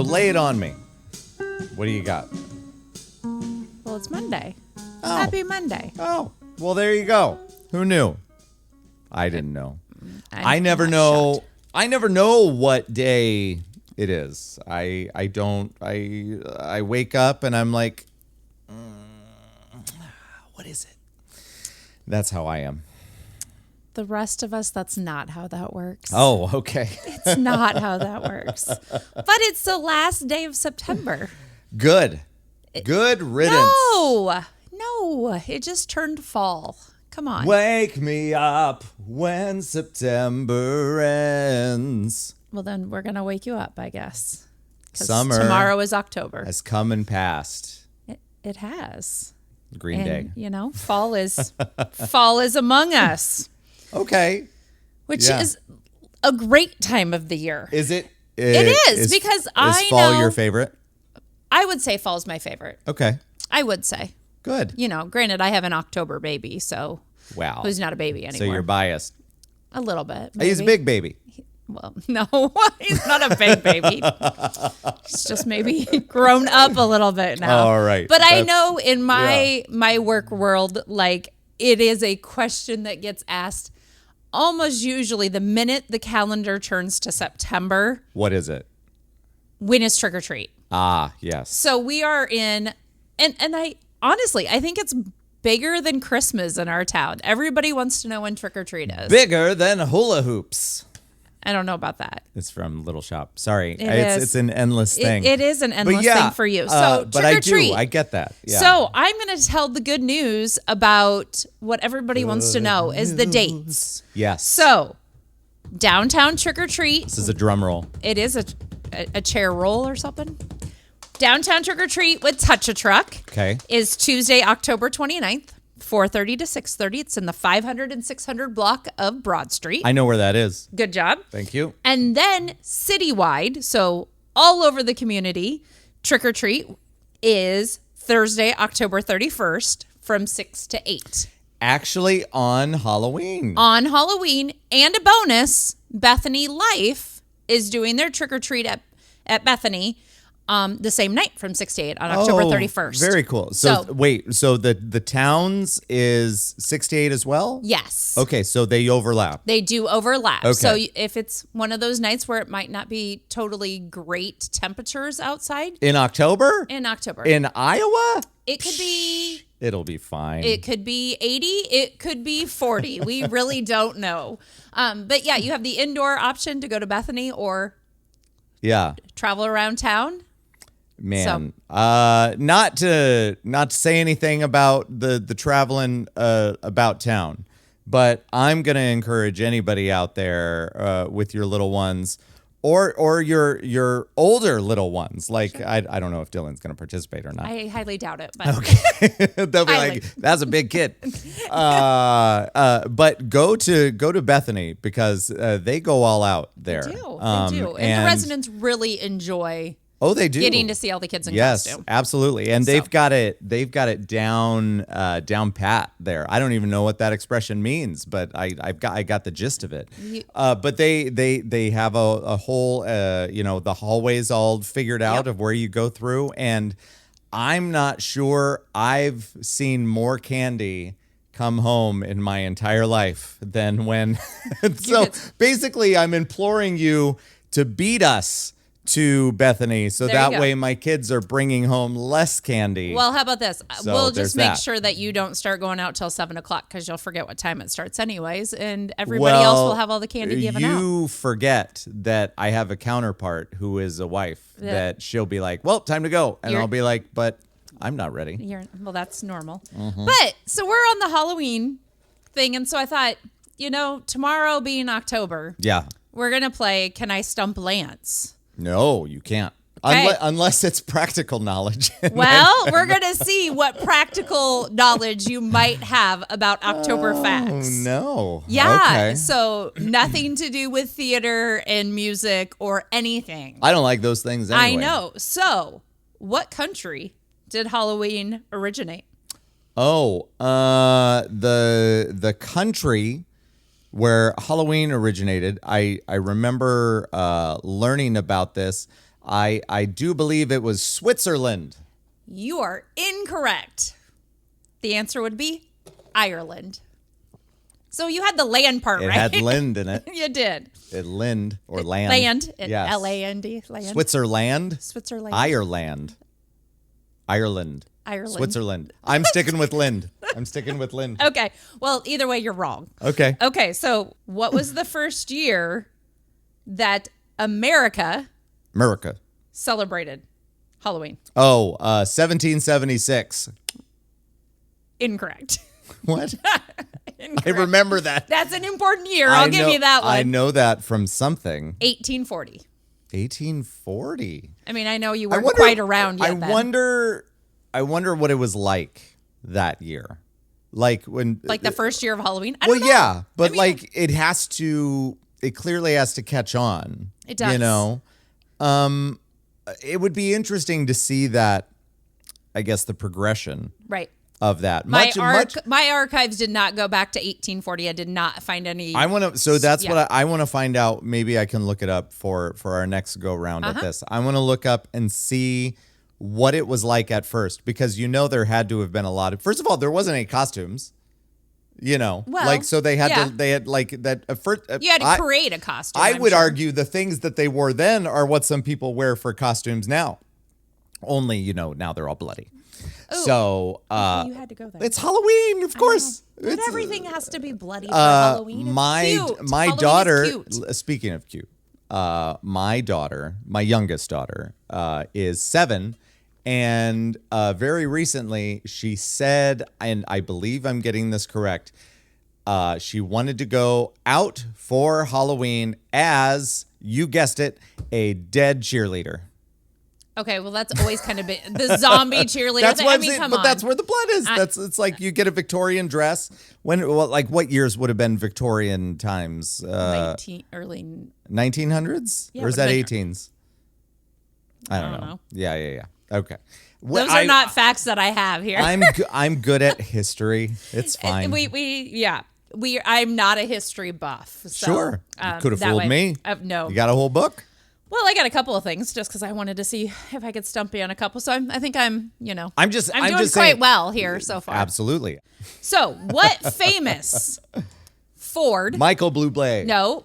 lay it on me. What do you got? Well, it's Monday. Oh. Happy Monday. Oh, well, there you go. Who knew? I didn't know. I'm never not know. shocked. I never know what day it is. I don't. I wake up and I'm like, what is it? That's how I am. The rest of us, that's not how that works. Oh, okay. It's not how that works. But it's the last day of September. Good. Good riddance. No, it just turned fall. Come on. Wake me up when September ends. Well, then we're going to wake you up, I guess. 'Cause Summer tomorrow is October. has come and passed. It has. Green Day. You know, fall is among us, Okay. which Yeah. is a great time of the year. Is it? It is, because is I fall know- your favorite? I would say fall's my favorite. Okay. I would say. Good. You know, granted, I have an October baby, so Wow. who's not a baby So anymore? you're biased. A little bit. He's a maybe. big baby. Well, no, he's not a big baby. He's just maybe grown up a little bit now. All right. But I That's- know in my work world, like, it is a question that gets asked almost usually the minute the calendar turns to September. What is it? When is trick or treat? Ah, yes. So we are in, and I honestly, I think it's bigger than Christmas in our town. Everybody wants to know when trick or treat is. Bigger than hula hoops. I don't know about that. It's from Little Shop. Sorry. is. It's an endless thing. It is an endless yeah, thing for you. So but trick I or treat. do. I get that. Yeah. So I'm going to tell the good news about what everybody wants to know is the dates. Yes. So downtown trick or treat. This is a drum roll. It is a chair roll or something. Downtown trick or treat with Touch a Truck. Okay. Is Tuesday, October 29th, 4:30 to 6:30. It's in the 500 and 600 block of Broad Street. I know where that is. Good job. Thank you. And then citywide, so all over the community, trick or treat is Thursday, October 31st from 6 to 8. Actually, on Halloween. On Halloween, and a bonus, Bethany Life is doing their trick or treat at Bethany the same night from 6 to 8 on October 31st. Very cool. So wait, so the towns is 6 to 8 as well? Yes. Okay, so they overlap. They do overlap. Okay. So if it's one of those nights where it might not be totally great temperatures outside In October? in October, In Iowa? it could be It'll be fine. It could be 80. It could be 40. We really don't know. But yeah, you have the indoor option to go to Bethany or yeah. travel around town. Man, not to say anything about the traveling about town, but I'm gonna encourage anybody out there with your little ones, or your older little ones. Like I don't know if Dylan's gonna participate or not. I highly doubt it. But They'll be Highly. like, "That's a big kid." But go to Bethany because they go all out there. they do. And the residents really enjoy Oh, they do. getting to see all the kids in Yes, costume. absolutely. And So. they've got it down pat there. I don't even know what that expression means, but I got the gist of it. But they have a whole the hallways all figured out Yep. of where you go through, and I'm not sure I've seen more candy come home in my entire life than when so kids- basically I'm imploring you to beat us to Bethany, so There you that go. way my kids are bringing home less candy. Well, how about this? So we'll there's just make that. sure that you don't start going out till 7 o'clock because you'll forget what time it starts anyways, and everybody else will have all the candy given out. You forget that I have a counterpart who is a wife that she'll be like, well, time to go. And You're- I'll be like, but I'm not ready. Well, that's normal. Mm-hmm. But so we're on the Halloween thing, and so I thought, tomorrow being October, Yeah. we're gonna play Can I Stump Lance? No, you can't. Okay. Unless it's practical knowledge. Well, we're gonna see what practical knowledge you might have about October facts. Oh, no. Yeah, Okay. so nothing to do with theater and music or anything. I don't like those things anyway. I know. So, what country did Halloween originate? Oh, the country where Halloween originated, I remember learning about this. I do believe it was Switzerland. You are incorrect. The answer would be Ireland. So you had the land part, It right? had Lind in it. You did. It Lind or land. Land. Yes. L-A-N-D. Land. Switzerland. Switzerland. Ireland. Ireland. Ireland. Switzerland. I'm sticking with Lind. I'm sticking with Lind. Okay. Well, either way, you're wrong. Okay. Okay. So what was the first year that America celebrated Halloween? Oh, 1776. Incorrect. What? Incorrect. I remember that. That's an important year. I'll give you that one. I know that from something. 1840. 1840. I mean, I know you weren't quite around yet. I wonder what it was like that year. Like when the first year of Halloween? I well, don't know. yeah, but I mean, it clearly has to catch on. It does. You know? It would be interesting to see that, I guess, the progression right. of that. My archives did not go back to 1840. I did not find any. I want to. So that's what I want to find out. Maybe I can look it up for our next go round at this. I want to look up and see what it was like at first, because there had to have been a lot of. First of all, there wasn't any costumes. Well, so they had they had like that. First, you had to create a costume. I would argue the things that they wore then are what some people wear for costumes now. Only now they're all bloody. Ooh. So you had to go there. it's Halloween, of course. Not everything has to be bloody for Halloween. It's cute. My Halloween daughter. is cute. Speaking of cute, my daughter, my youngest daughter, is 7, and very recently she said, and I believe I'm getting this correct, she wanted to go out for Halloween as, you guessed it, a dead cheerleader. Okay, well, that's always kind of been the zombie cheerleader. That's what come on. That's where the blood is. It's like you get a Victorian dress. What years would have been Victorian times? Early 1900s? Yeah, or is that 18s? I don't know. Yeah. Okay. Those are not facts that I have here. I'm good at history. It's fine. I'm not a history buff. So, sure. You could have fooled me. No. You got a whole book? Well, I got a couple of things just because I wanted to see if I could stump you on a couple. So I think I'm doing just quite saying, well here so far. Absolutely. So what famous Ford? Michael Bublé. No.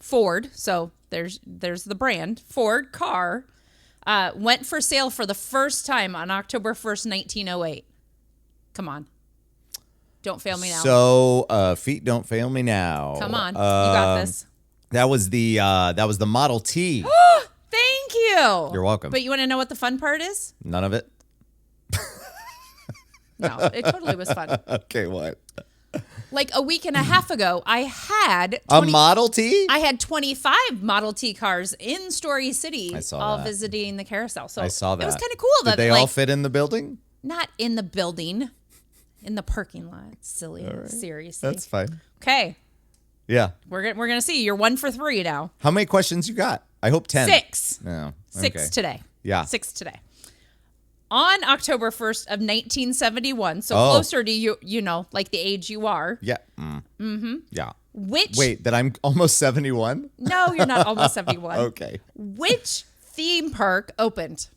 Ford. So there's the brand Ford car went for sale for the first time on October 1st, 1908. Come on. Don't fail me now. So feet don't fail me now. Come on. You got this. That was the Model T. Thank you. You're welcome. But you want to know what the fun part is? None of it. No, it totally was fun. Okay, what? Like a week and a half ago, I had a Model T? I had 25 Model T cars in Story City, I saw all that. visiting the carousel. So I saw that. It was kind of cool. Did they all fit in the building? Not in the building, in the parking lot. Silly. Right. Seriously. That's fine. Okay. Yeah. We're gonna see. You're 1 for 3 now. How many questions you got? I hope 10. 6. No. Okay. 6 today. Yeah. 6 today. On October 1st of 1971, so closer to you, like the age you are. Yeah. Mm-hmm. Yeah. Wait, that I'm almost 71? No, you're not almost 71. Okay. Which theme park opened?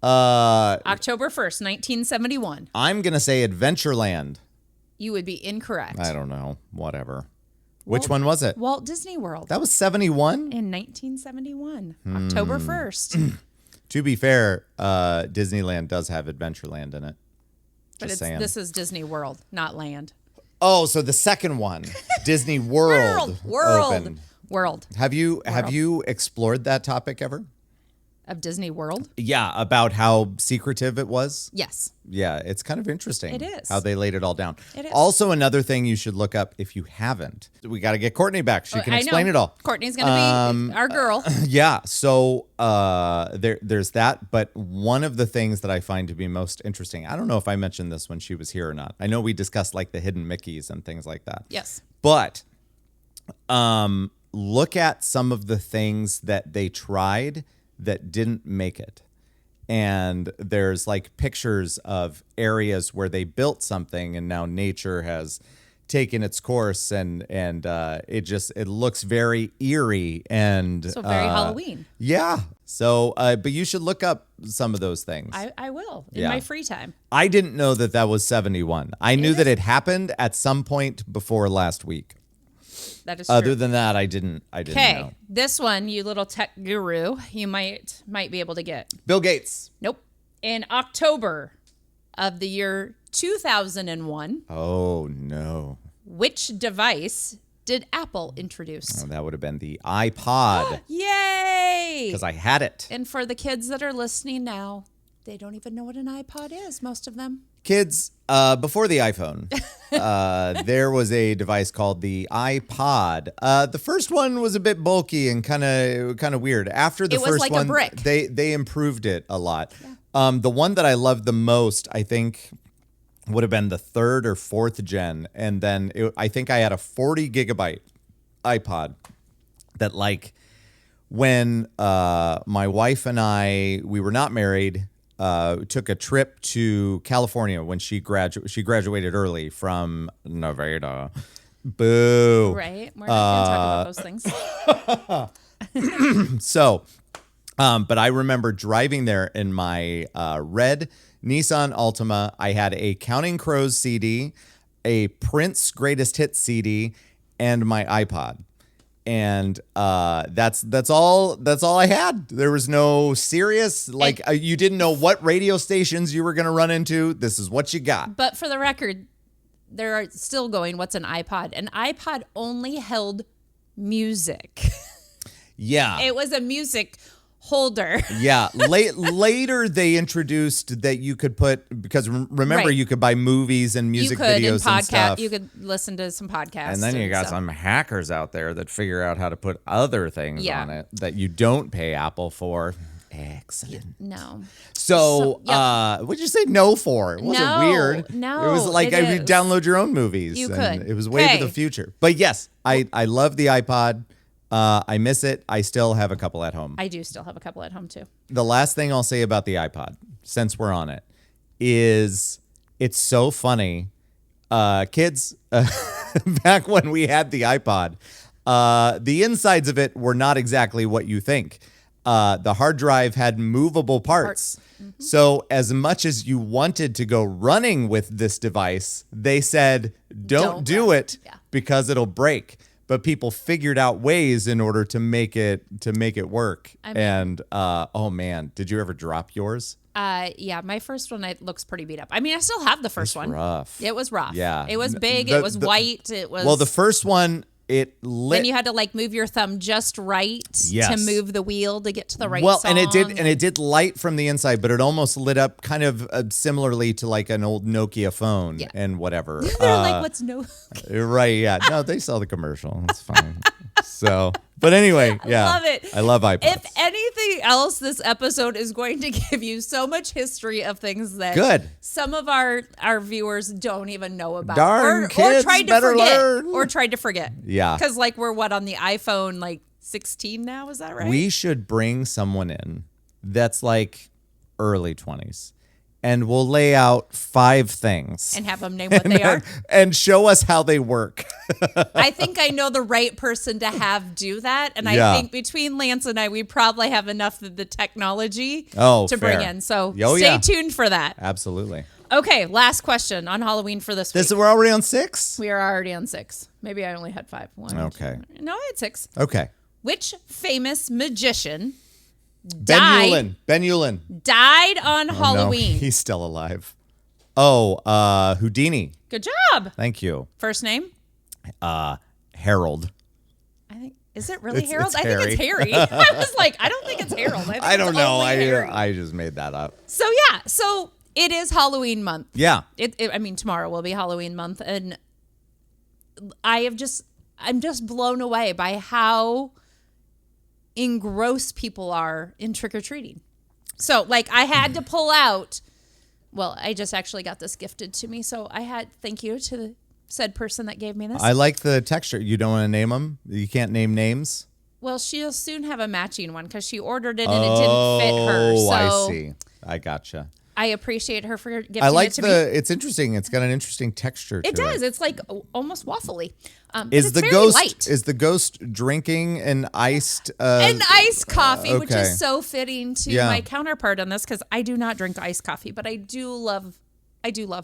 October 1st, 1971. I'm going to say Adventureland. You would be incorrect. I don't know. Whatever. Which one was it? Walt Disney World. That was 71? In 1971. October 1st. To be fair, Disneyland does have Adventureland in it. But this is Disney World, not land. Oh, so the second one, Disney World. World. Have you explored that topic ever? Of Disney World? Yeah, about how secretive it was. Yes. Yeah, it's kind of interesting. It is. How they laid it all down. It is. Also, another thing you should look up if you haven't. We got to get Courtney back. She can explain it all. Courtney's going to be our girl. Yeah. So there's that. But one of the things that I find to be most interesting, I don't know if I mentioned this when she was here or not. I know we discussed like the hidden Mickeys and things like that. Yes. But look at some of the things that they tried that didn't make it. And there's like pictures of areas where they built something and now nature has taken its course, and it looks very eerie and So very Halloween. Yeah. So, but you should look up some of those things. I will in Yeah. my free time. I didn't know that was 71. I knew that it happened at some point before last week. That is true. Other than that, I didn't know. Okay, this one, you little tech guru, you might be able to get. Bill Gates. Nope. In October of the year 2001, Oh no. which device did Apple introduce? Oh, that would have been the iPod Yay! because I had it. And for the kids that are listening now, they don't even know what an iPod is, most of them. Kids, before the iPhone, there was a device called the iPod. The first one was a bit bulky and kind of weird. After the It was first like a one, brick. they improved it a lot. The one that I loved the most, I think, would have been the third or fourth gen, and then I think I had a 40 gigabyte iPod that, like, when my wife and we were not married. Took a trip to California when she graduated early from Nevada. Boo. Right? We're not going to talk about those things. So, but I remember driving there in my red Nissan Altima. I had a Counting Crows CD, a Prince Greatest Hits CD, and my iPod. And that's all I had. There was no serious, like, you didn't know what radio stations you were going to run into. This is what you got. But for the record, there are still going, what's an iPod? An iPod only held music. Yeah. It was a music holder. Yeah. Later they introduced that you could put, because remember, Right. you could buy movies and music videos and stuff. You could listen to some podcasts. And then you got so. some hackers out there that figure out how to put other things Yeah. on it that you don't pay Apple for. Excellent. No. So, yeah. what'd you say no for? It wasn't No, weird. no, It was like it you is. download your own movies. You and could. It was way to Okay. the future. But yes, I love the iPod. I miss it. I still have a couple at home. I do still have a couple at home too. The last thing I'll say about the iPod, since we're on it, is it's so funny. Kids, back when we had the iPod, the insides of it were not exactly what you think. The hard drive had movable parts. Mm-hmm. So as much as you wanted to go running with this device, they said, don't do run. it Yeah. because it'll break. But people figured out ways in order to make it work. I mean- And oh man, did you ever drop yours? Yeah, my first one it looks pretty beat up. I mean, I still have the first one. Rough. It was rough. Yeah. It was big. The- it was the- white. It was. Well, the first one, it lit. Then you had to like move your thumb just right Yes. to move the wheel to get to the right well, song. and it did light from the inside, but it almost lit up kind of similarly to like an old Nokia phone Yeah. and whatever. They're like, what's no? Right? Yeah. No, they saw the commercial. It's fine. So, but anyway, yeah. love it. I love iPods. If anything else, this episode is going to give you so much history of things that Good. some of our viewers don't even know about. Darn or kids tried to better forget. learn. Or tried to forget. Yeah. Because like we're on the iPhone like 16 now, is that right? We should bring someone in that's like early 20s, and we'll lay out 5 things and have them name what they are. and show us how they work. I think I know the right person to have do that. And Yeah. I think between Lance and I, we probably have enough of the technology Oh, to bring fair. in. So Oh, stay yeah. tuned for that. Absolutely. Okay, last question on Halloween for this week. We're already on 6? We are already on 6. Maybe I only had 5. One, Okay. two, no, I had 6. Okay. Which famous magician Ben Ullin. died on No, Halloween? he's still alive. Oh, Houdini. Good job. Thank you. First name? Harold. I think. Is it really It's- Harold? it's I think it's Harry. I was like, I don't think it's Harold. I, think I don't it's know. only Harry. I just made that up. So yeah, so it is Halloween month. Yeah. I mean, tomorrow will be Halloween month, and I'm just blown away by how engrossed people are in trick or treating. So, like, I had to pull out. Well, I just actually got this gifted to me, so thank you to the said person that gave me this. I like the texture. You don't want to name them? You can't name names? Well, she'll soon have a matching one because she ordered it and it didn't fit her. Oh, So I see. I gotcha. I appreciate her for gifting I like it to me. it's interesting. It's got an interesting texture to it. It does. It's like almost waffly. But Is it's the very ghost light. is the ghost drinking an iced An iced coffee, which okay. is so fitting to Yeah. my counterpart on this because I do not drink iced coffee, but I do love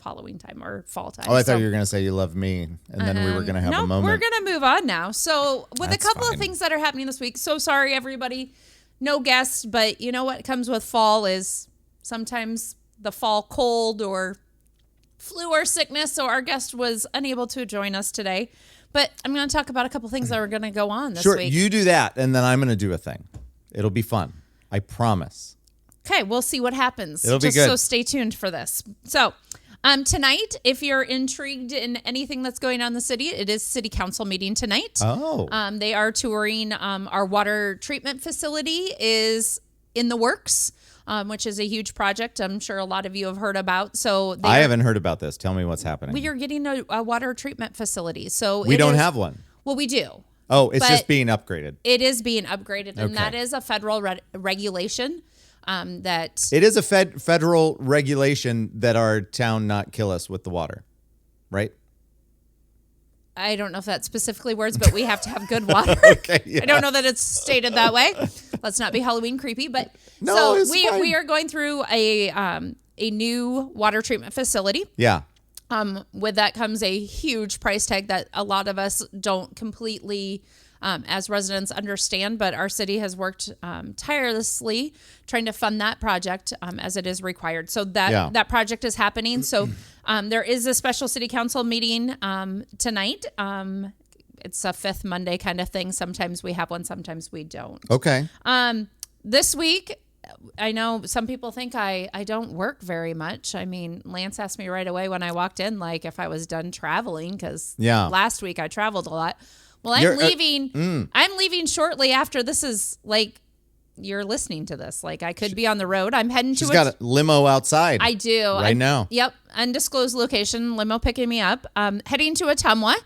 Halloween time or fall time. Oh, I thought you were going to say you love me, and then we were going to have a moment. We're going to move on now. So with That's a couple fine. of things that are happening this week. So sorry, everybody. No guests, but you know what comes with fall is sometimes the fall cold or flu or sickness. So our guest was unable to join us today. But I'm going to talk about a couple things that are going to go on this Sure, week. you do that, and then I'm going to do a thing. It'll be fun. I promise. Okay, we'll see what happens. It'll be Just good. So stay tuned for this. So tonight, if you're intrigued in anything that's going on in the city, it is city council meeting tonight. Oh. They are touring our water treatment facility is in the works, which is a huge project I'm sure a lot of you have heard about. So I haven't heard about this. Tell me what's happening. we are getting a water treatment facility. So We don't have one. Well, we do. Oh, it's but just being upgraded. It is being upgraded, and Okay. that is a federal regulation that It is a federal regulation that our town not kill us with the water, right? I don't know if that's specifically words, but we have to have good water. Okay, yeah. I don't know that it's stated that way. Let's not be Halloween creepy, but No, so it's fine. we are going through a new water treatment facility. Yeah. With that comes a huge price tag that a lot of us don't completely, as residents, understand. But our city has worked tirelessly trying to fund that project as it is required. So that project is happening. So there is a special city council meeting tonight. It's a fifth Monday kind of thing. Sometimes we have one, sometimes we don't. Okay. This week, I know some people think I don't work very much. I mean, Lance asked me right away when I walked in, like if I was done traveling, because last week I traveled a lot. Well, I'm leaving. I'm leaving shortly after this is like you're listening to this. Like I could be on the road. I'm heading She's to got a limo outside. I do right now. Yep, undisclosed location. Limo picking me up. Heading to Ottumwa.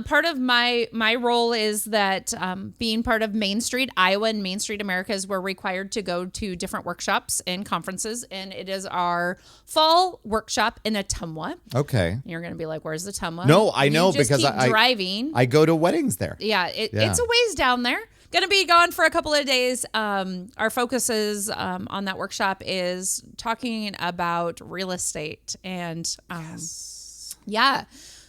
Part of my role is that being part of Main Street Iowa and Main Street Americas, we're required to go to different workshops and conferences, and it is our fall workshop in Ottumwa. Okay. You're going to be like, "Where's Ottumwa?" No, I know You just because keep driving. I go to weddings there. Yeah, it's a ways down there. Going to be gone for a couple of days. Our focus is on that workshop is talking about real estate and yeah.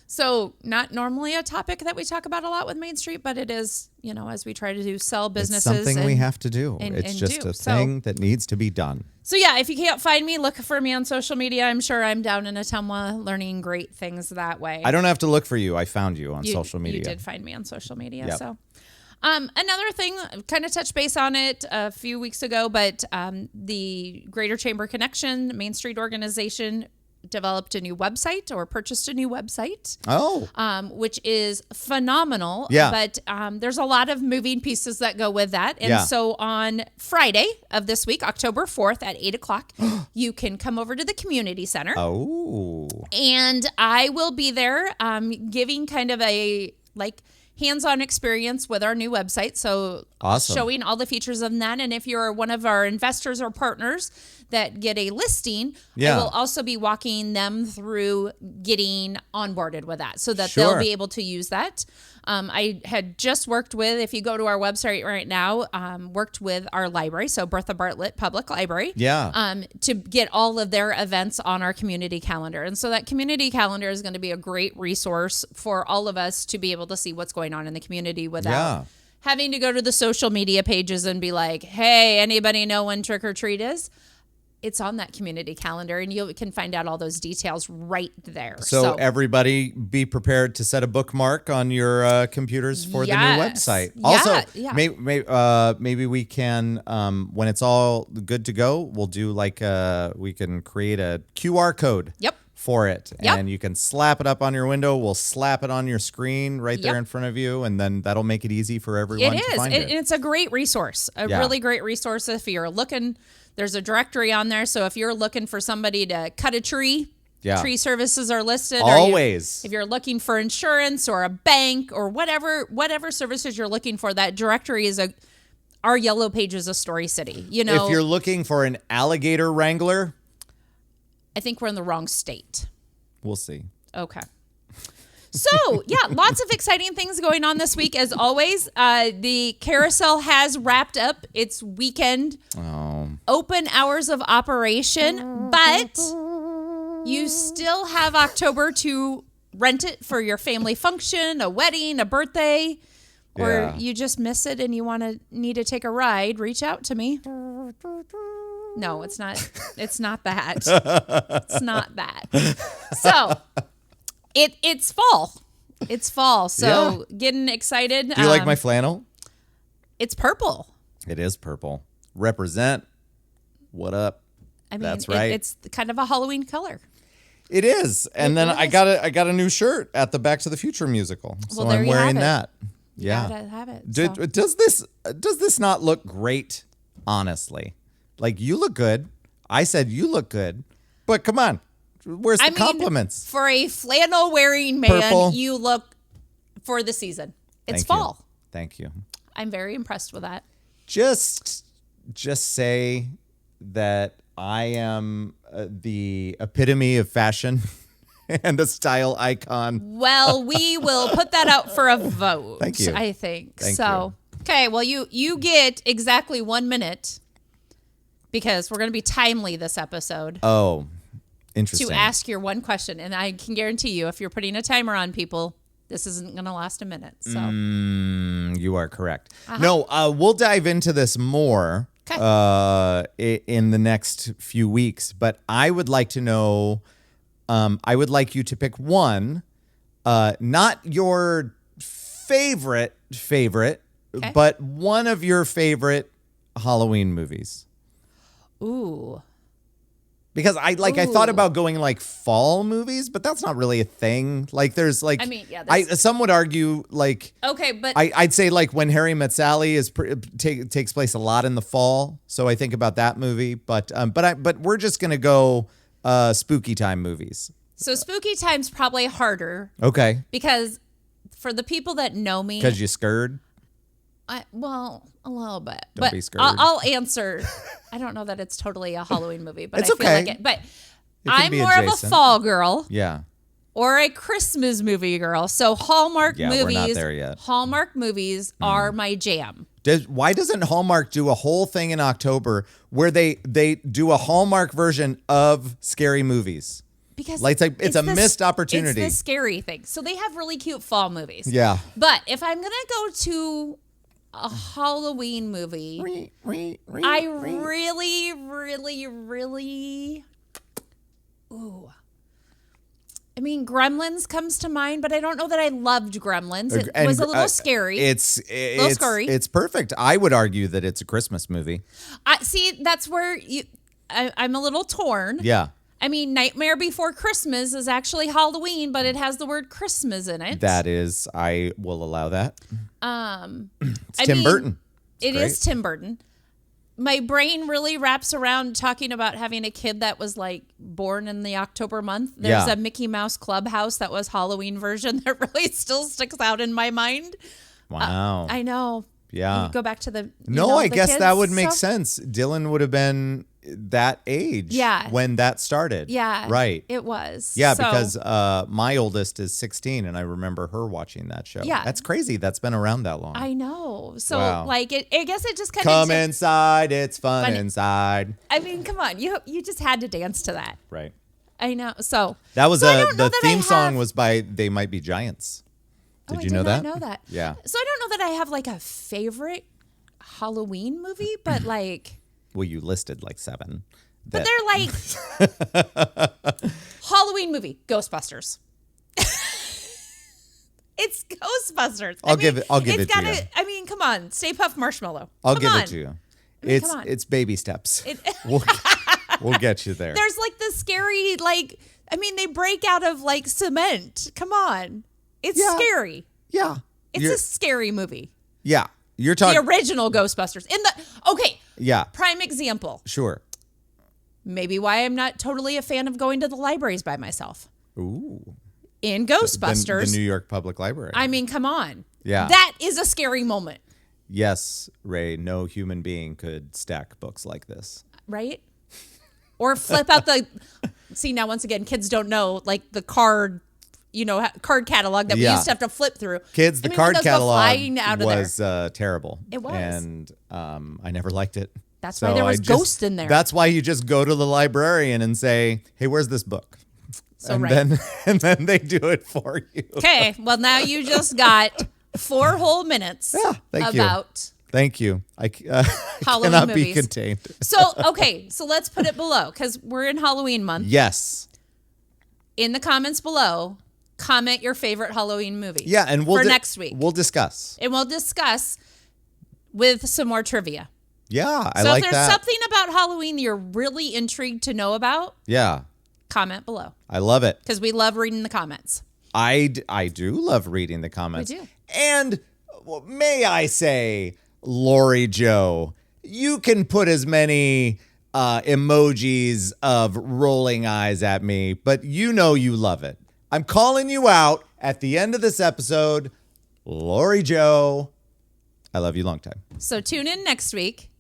So not normally a topic that we talk about a lot with Main Street, but it is, as we try to sell businesses. It's something we have to do. It's and just do. a thing that needs to be done. So yeah, if you can't find me, look for me on social media. I'm sure I'm down in Ottumwa learning great things that way. I don't have to look for you. I found you on social media. You did find me on social media. Yep. So another thing, kind of touched base on it a few weeks ago, but the Greater Chamber Connection Main Street organization developed a new website or purchased a new website. Oh. Which is phenomenal. Yeah. But there's a lot of moving pieces that go with that. And Yeah. so on Friday of this week, October 4th at 8 o'clock, you can come over to the community center. Oh. And I will be there giving kind of a hands-on experience with our new website. So Awesome. Showing all the features of that. And if you're one of our investors or partners that get a listing, Yeah. I will also be walking them through getting onboarded with that so that Sure. they'll be able to use that. I had just worked with, if you go to our website right now, worked with our library, so Bertha Bartlett Public Library, Yeah. to get all of their events on our community calendar. And so that community calendar is going to be a great resource for all of us to be able to see what's going on in the community without having to go to the social media pages and be like, hey, anybody know when trick or treat is? It's on that community calendar, and you can find out all those details right there. So everybody be prepared to set a bookmark on your computers for the new Yes. website. Yeah, Also, yeah. maybe we can, when it's all good to go, we'll do we can create a QR code. Yep. For it, Yep. and you can slap it up on your window. We'll slap it on your screen right there Yep. in front of you, and then that'll make it easy for everyone It to is. find And it. it's a great resource, Yeah. really great resource if you're looking. There's a directory on there. So if you're looking for somebody to cut a tree, Yeah. tree services are listed. Always. If you're looking for insurance or a bank or whatever services you're looking for, that directory is our yellow pages of Story City. If you're looking for an alligator wrangler, I think we're in the wrong state. We'll see. Okay. So, yeah, lots of exciting things going on this week, as always. The carousel has wrapped up its weekend open hours of operation, but you still have October to rent it for your family function, a wedding, a birthday, or you just miss it and you need to take a ride. Reach out to me. No, it's not. It's not that. It's not that. So it's fall. It's fall. So getting excited. Do you like my flannel? It's purple. It is purple. Represent. What up? I mean, that's right. It's kind of a Halloween color. It is. And then I got a new shirt at the Back to the Future musical. So Well, there I'm you wearing have it. that. Yeah. You gotta have it. So. Does this not look great? Honestly, like, you look good. I said you look good, but come on, where's the compliments? For a flannel wearing man, Purple. you look for the season. It's Thank you. fall. Thank you. I'm very impressed with that. Just say that I am the epitome of fashion and a style icon. Well, we will put that out for a vote. Thank you. I think. Thank so. Okay, well, you get exactly 1 minute because we're going to be timely this episode Oh, interesting. to ask your one question. And I can guarantee you, if you're putting a timer on people, this isn't going to last a minute. So You are correct. No, we'll dive into this more in the next few weeks. But I would like to know, I would like you to pick one, not your favorite, but one of your favorite Halloween movies. Ooh. Because I thought about going like fall movies, but that's not really a thing. Like, there's like, I mean, yeah, some would argue like, okay, but I'd say like When Harry Met Sally takes place a lot in the fall, so I think about that movie. But we're just gonna go spooky time movies. so spooky time's probably harder Okay, because for the people that know me, because you scared. well, a little bit. Don't but be scared. I'll answer. I don't know that it's totally a Halloween movie, but It's I feel okay. like it. But can I'm be more of a adjacent. fall girl Yeah, or a Christmas movie girl. So Hallmark Yeah, movies, we're not there yet. Hallmark movies are my jam. why doesn't Hallmark do a whole thing in October where they do a Hallmark version of scary movies? Because Like, it's a missed opportunity. It's the scary thing. So they have really cute fall movies. Yeah. But if I'm gonna go to a Halloween movie, I really, really, really. Ooh. I mean, Gremlins comes to mind, but I don't know that I loved Gremlins. It was a little scary. It's scary. It's perfect. I would argue that it's a Christmas movie. See, that's where I'm a little torn. Yeah. I mean, Nightmare Before Christmas is actually Halloween, but it has the word Christmas in it. That is, I will allow that. It's Tim mean, Burton. It great. is Tim Burton. My brain really wraps around talking about having a kid that was like born in the October month. There's Yeah. a Mickey Mouse Clubhouse that was Halloween version that really still sticks out in my mind. Wow. I know. Yeah. You go back to the I guess kids that would make stuff. sense. Dylan would have been that age Yeah. when that started. Yeah. Right. It was. Yeah, So, because my oldest is 16 and I remember her watching that show. Yeah. That's crazy. That's been around that long. I know. So Wow. like I guess it just kind Come of inside, it's fun Fun- inside. I mean, come on. You just had to dance to that. Right. I know. So That was So I don't know the that I theme song have- was by They Might Be Giants. Did I you know did that? not know that. Yeah. So I don't know that I have like a favorite Halloween movie, but like, Well, you listed like 7. but they're like Halloween movie, Ghostbusters. It's Ghostbusters. I'll give it to gotta, you. I mean, come on, Stay Puft Marshmallow. I'll Come give on. it to you. mean, come on. It's baby steps. We'll get you there. There's like the scary, like, I mean, they break out of like cement. Come on, it's Yeah. scary. Yeah. It's a scary movie. Yeah. You're The talking. original Ghostbusters. Okay, Yeah. prime example. Sure. Maybe why I'm not totally a fan of going to the libraries by myself. Ooh. In The Ghostbusters, New York Public Library. I mean, come on. Yeah. That is a scary moment, Yes, Ray, no human being could stack books like this. right? Or flip out the See, now once again, kids don't know like the card, card catalog that we Yeah. used to have to flip through. Kids, the I mean, when card those go catalog flying out of there. was terrible. It was. And I never liked it. That's why there was Ghost in there. That's why you just go to the librarian and say, hey, where's this book? So right. And then they do it for you. Okay, well now you just got 4 whole minutes thank you. about Thank you. I Halloween cannot be movies. contained. So let's put it below because we're in Halloween month. Yes. In the comments below, comment your favorite Halloween movie. Yeah, and we'll for next week. We'll discuss. And we'll discuss with some more trivia. Yeah, I So like if that. there's something about Halloween you're really intrigued to know about, Yeah, comment below I love it. because we love reading the comments. I do love reading the comments. We do. And may I say, Lori Joe, you can put as many emojis of rolling eyes at me, but you know you love it. I'm calling you out at the end of this episode. Lori Joe, I love you long time. So tune in next week.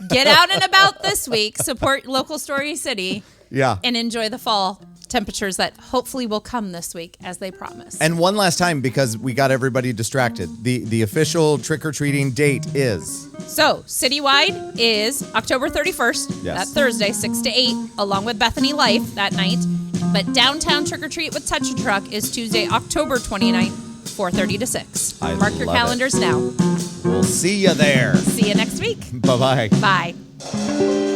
Get out and about this week. Support local Story City. Yeah. And enjoy the fall temperatures that hopefully will come this week as they promise. And one last time, because we got everybody distracted, the official trick-or-treating date is... So, citywide is October 31st, Yes. that Thursday, 6 to 8, along with Bethany Life that night. But downtown trick-or-treat with Touch a Truck is Tuesday, October 29th, 4:30 to 6. I Mark your love it. calendars now. We'll see you there. See you next week. Bye-bye. Bye.